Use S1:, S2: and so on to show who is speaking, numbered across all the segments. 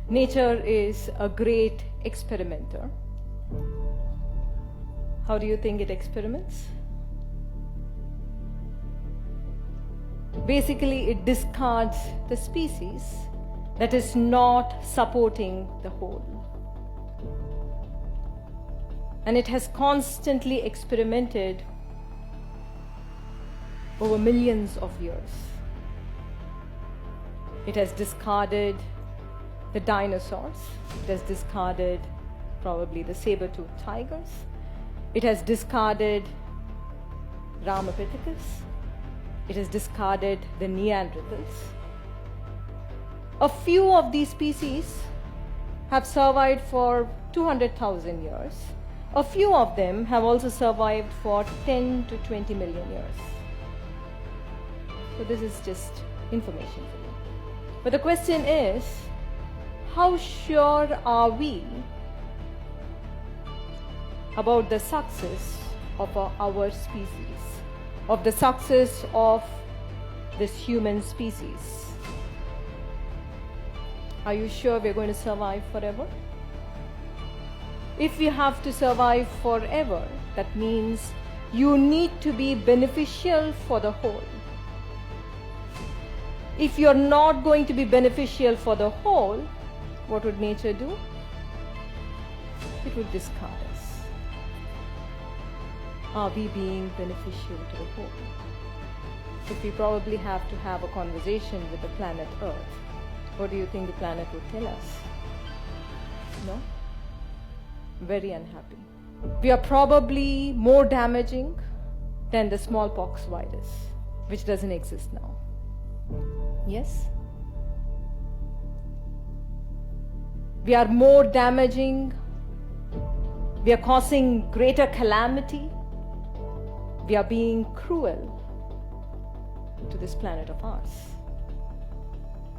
S1: Nature is a great experimenter. How do you think it experiments? Basically, it discards the species that is not supporting the whole. And it has constantly experimented over millions of years. It has discarded the dinosaurs. It has discarded probably the saber-toothed tigers. It has discarded Ramapithecus. It has discarded the Neanderthals. A few of these species have survived for 200,000 years. A few of them have also survived for 10 to 20 million years. So this is just information for you. But the question is, how sure are we about the success of our species, of the success of this human species? Are you sure we're going to survive forever? If we have to survive forever, that means you need to be beneficial for the whole. If you're not going to be beneficial for the whole, what would nature do? It would discard us. Are we being beneficial to the whole? If we probably have to have a conversation with the planet Earth, what do you think the planet would tell us? No? Very unhappy. We are probably more damaging than the smallpox virus, which doesn't exist now. Yes? We are more damaging. We are causing greater calamity. We are being cruel to this planet of ours.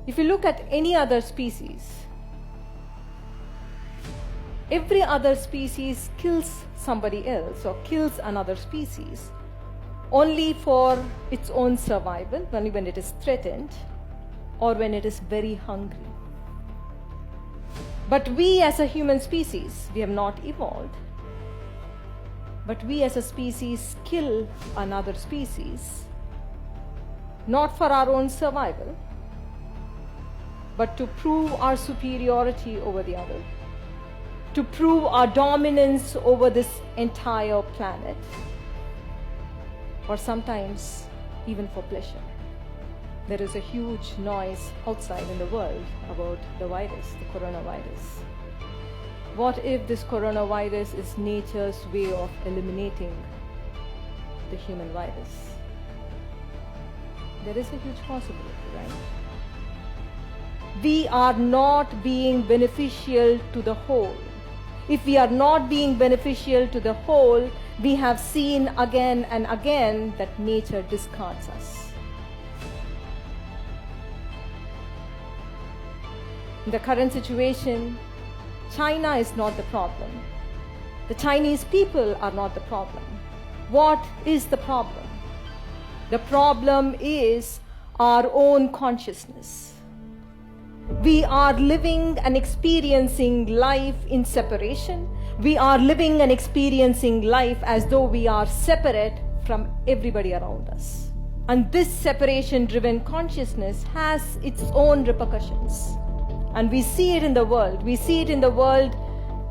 S1: If you look at any other species, every other species kills somebody else or kills another species only for its own survival, only when it is threatened or when it is very hungry. But we as a human species, we have not evolved. But we as a species kill another species, not for our own survival, but to prove our superiority over the other, to prove our dominance over this entire planet, or sometimes even for pleasure. There is a huge noise outside in the world about the virus, the coronavirus. What if this coronavirus is nature's way of eliminating the human virus? There is a huge possibility, right? We are not being beneficial to the whole. If we are not being beneficial to the whole, we have seen again and again that nature discards us. In the current situation, China is not the problem. The Chinese people are not the problem. What is the problem? The problem is our own consciousness. We are living and experiencing life in separation. We are living and experiencing life as though we are separate from everybody around us. And this separation-driven consciousness has its own repercussions. And we see it in the world. We see it in the world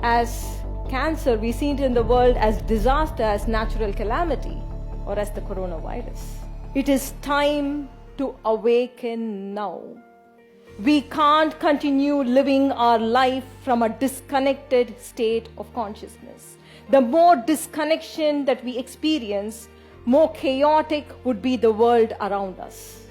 S1: as cancer. We see it in the world as disaster, as natural calamity, or as the coronavirus. It is time to awaken now. We can't continue living our life from a disconnected state of consciousness. The more disconnection that we experience, more chaotic would be the world around us.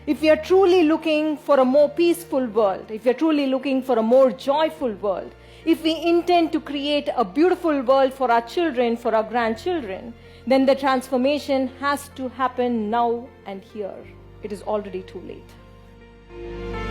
S1: If we are truly looking for a more peaceful world, if we are truly looking for a more joyful world, if we intend to create a beautiful world for our children, for our grandchildren, then the transformation has to happen now and here. It is already too late.